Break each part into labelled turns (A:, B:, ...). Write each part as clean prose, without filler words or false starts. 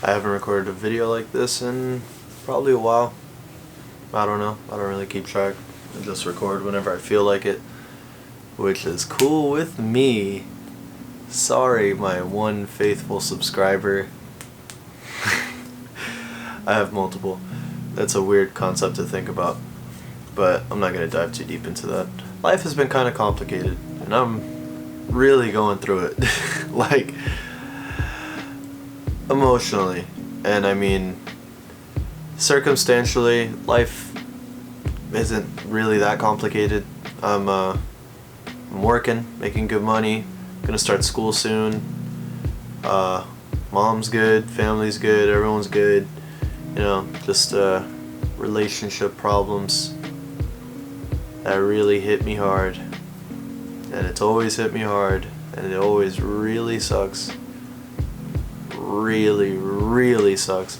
A: I haven't recorded a video like this in probably a while. I don't know. I don't really keep track. I just record whenever I feel like it, which is cool with me. Sorry, my one faithful subscriber. I have multiple. That's a weird concept to think about, but I'm not going to dive too deep into that. Life has been kind of complicated, and I'm really going through it. Like, emotionally. And I mean, circumstantially, life isn't really that complicated. I'm working, making good money, gonna start school soon. Mom's good, family's good, everyone's good. You know, just relationship problems that really hit me hard. And it's always hit me hard, and it always really sucks. Really sucks.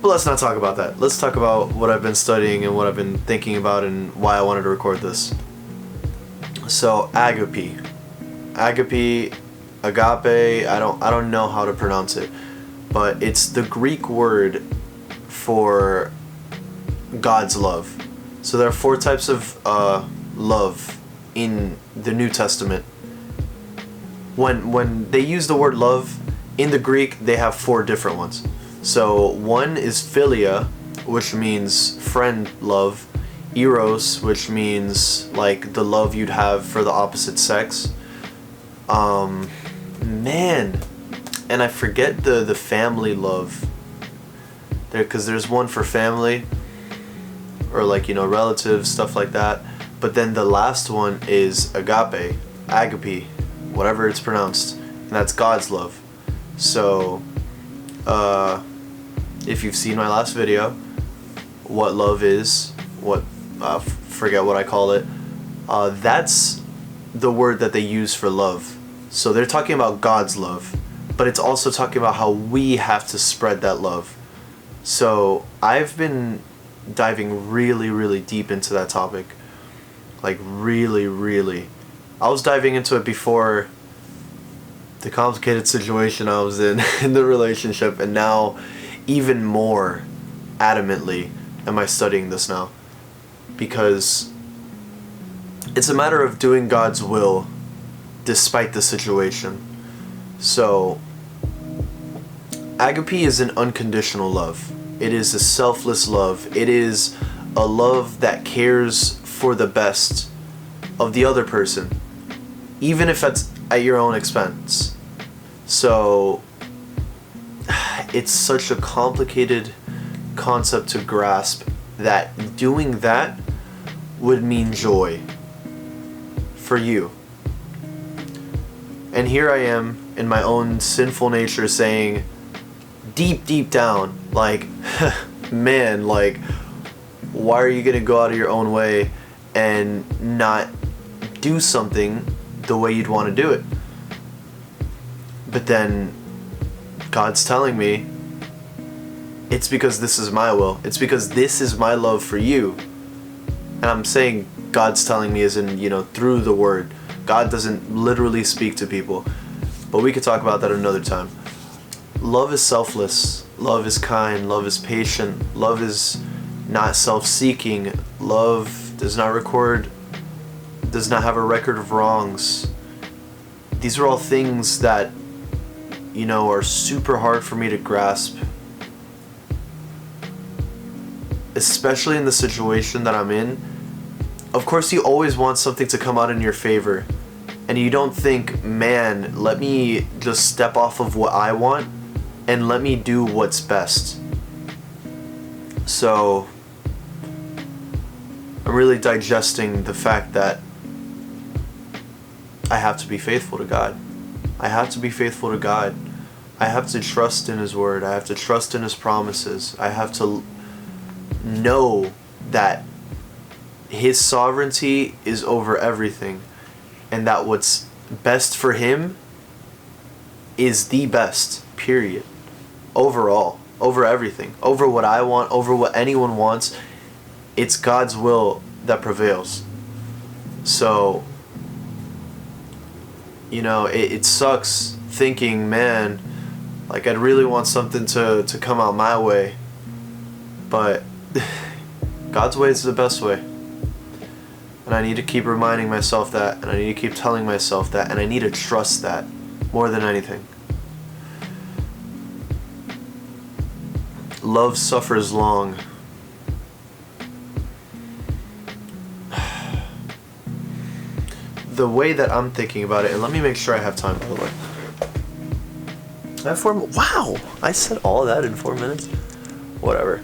A: But let's not talk about that. Let's talk about what I've been studying and what I've been thinking about and why I wanted to record this. So, Agape, I don't know how to pronounce it, but it's the Greek word for God's love. So there are 4 types of love in the New Testament. When they use the word love in the Greek, they have 4 different ones. So one is philia, which means friend love. Eros, which means like the love you'd have for the opposite sex. And I forget the family love there, because there's one for family, or like, you know, relatives, stuff like that. But then the last one is agape, whatever it's pronounced, and that's God's love. So if you've seen my last video, what love is, forget what I call it, that's the word that they use for love. So they're talking about God's love, but it's also talking about how we have to spread that love. So I've been diving really deep into that topic. Like really. I was diving into it before the complicated situation I was in the relationship, and now even more adamantly am I studying this now, because it's a matter of doing God's will despite the situation. So agape is an unconditional love. It is a selfless love. It is a love that cares for the best of the other person, even if it's at your own expense. So it's such a complicated concept to grasp that doing that would mean joy for you. And here I am in my own sinful nature saying, deep down, like, man, like, why are you gonna go out of your own way and not do something the way you'd want to do it? But then God's telling me it's because this is my will. It's because this is my love for you. And I'm saying God's telling me as in, you know, through the word. God doesn't literally speak to people. But we could talk about that another time. Love is selfless. Love is kind. Love is patient. Love is not self-seeking. Love does not have a record of wrongs. These are all things that, you know, are super hard for me to grasp, especially in the situation that I'm in. Of course, you always want something to come out in your favor, and you don't think, man, let me just step off of what I want and let me do what's best. So I'm really digesting the fact that I have to be faithful to God. I have to be faithful to God. I have to trust in His word. I have to trust in His promises. I have to know that His sovereignty is over everything, and that what's best for Him is the best, period. Overall, over everything, over what I want, over what anyone wants. It's God's will that prevails. So, you know, it sucks thinking, man, Like, I'd really want something to come out my way, but God's way is the best way. And I need to keep reminding myself that, and I need to keep telling myself that, and I need to trust that more than anything. Love suffers long. The way that I'm thinking about it, and let me make sure I have time, by the way. I have 4 minutes. Wow! I said all that in 4 minutes? Whatever.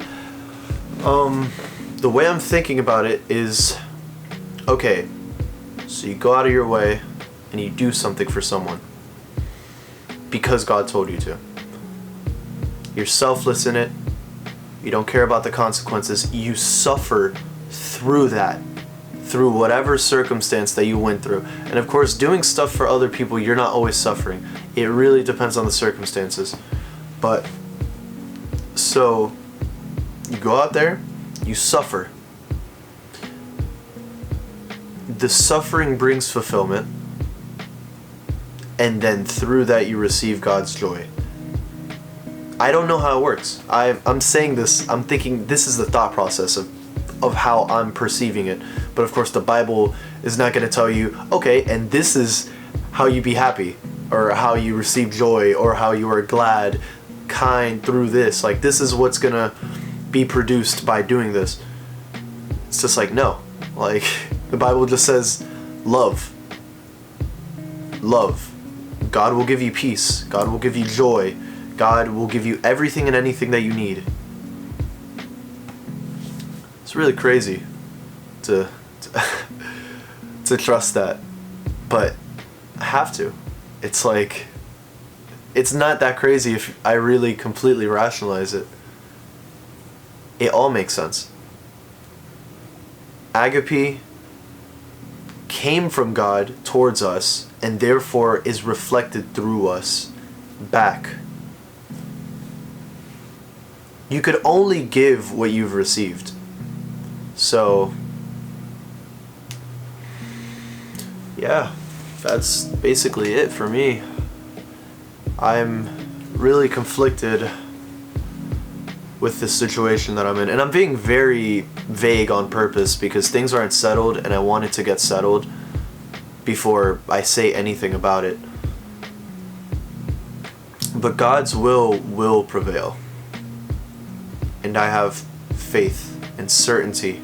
A: The way I'm thinking about it is, okay, so you go out of your way and you do something for someone because God told you to. You're selfless in it. You don't care about the consequences. You suffer through that, through whatever circumstance that you went through. And of course, doing stuff for other people, you're not always suffering. It really depends on the circumstances. But, so, you go out there, you suffer. The suffering brings fulfillment, and then through that you receive God's joy. I don't know how it works. I'm saying this, I'm thinking this is the thought process of how I'm perceiving it. But of course the Bible is not going to tell you, okay, and this is how you be happy, or how you receive joy, or how you are glad, kind through this. Like, this is what's going to be produced by doing this. It's just like, no. Like, the Bible just says, love. Love. God will give you peace. God will give you joy. God will give you everything and anything that you need. It's really crazy to trust that, but I have to. It's like, it's not that crazy if I really completely rationalize it. It all makes sense. Agape came from God towards us, and therefore is reflected through us back. You could only give what you've received. So, yeah, that's basically it for me. I'm really conflicted with this situation that I'm in, and I'm being very vague on purpose because things aren't settled and I want it to get settled before I say anything about it. But God's will prevail. And I have faith and certainty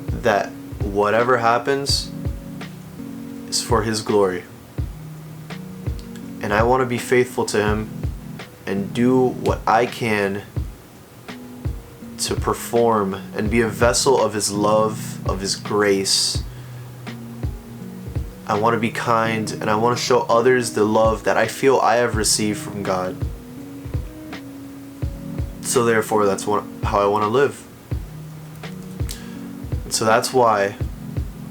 A: that whatever happens is for His glory. And I want to be faithful to Him and do what I can to perform and be a vessel of His love, of His grace. I want to be kind, and I want to show others the love that I feel I have received from God. So therefore, that's how I want to live. And so that's why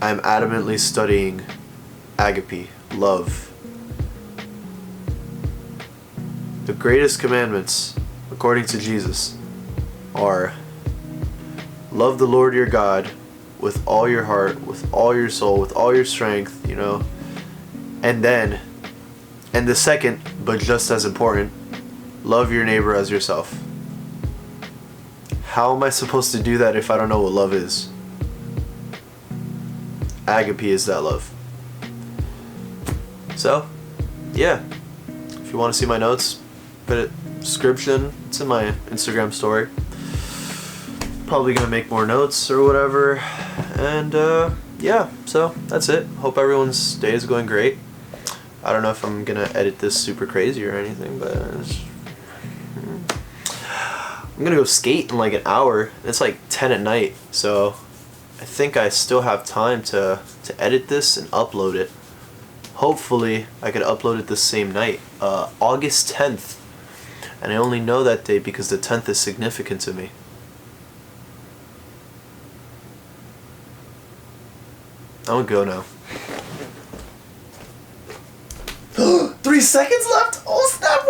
A: I'm adamantly studying Agape, love. The greatest commandments, according to Jesus, are love the Lord your God with all your heart, with all your soul, with all your strength, and the second, but just as important, love your neighbor as yourself. How am I supposed to do that if I don't know what love is? Agape is that love. So, yeah. If you want to see my notes, put it in the description. It's in my Instagram story. Probably gonna make more notes or whatever. And yeah, so that's it. Hope everyone's day is going great. I don't know if I'm gonna edit this super crazy or anything, but I'm gonna go skate in like an hour. It's like 10 at night, so I think I still have time to edit this and upload it. Hopefully I could upload it the same night, August 10th. And I only know that date because the 10th is significant to me. I'm gonna go now. 3 seconds left? Oh snap!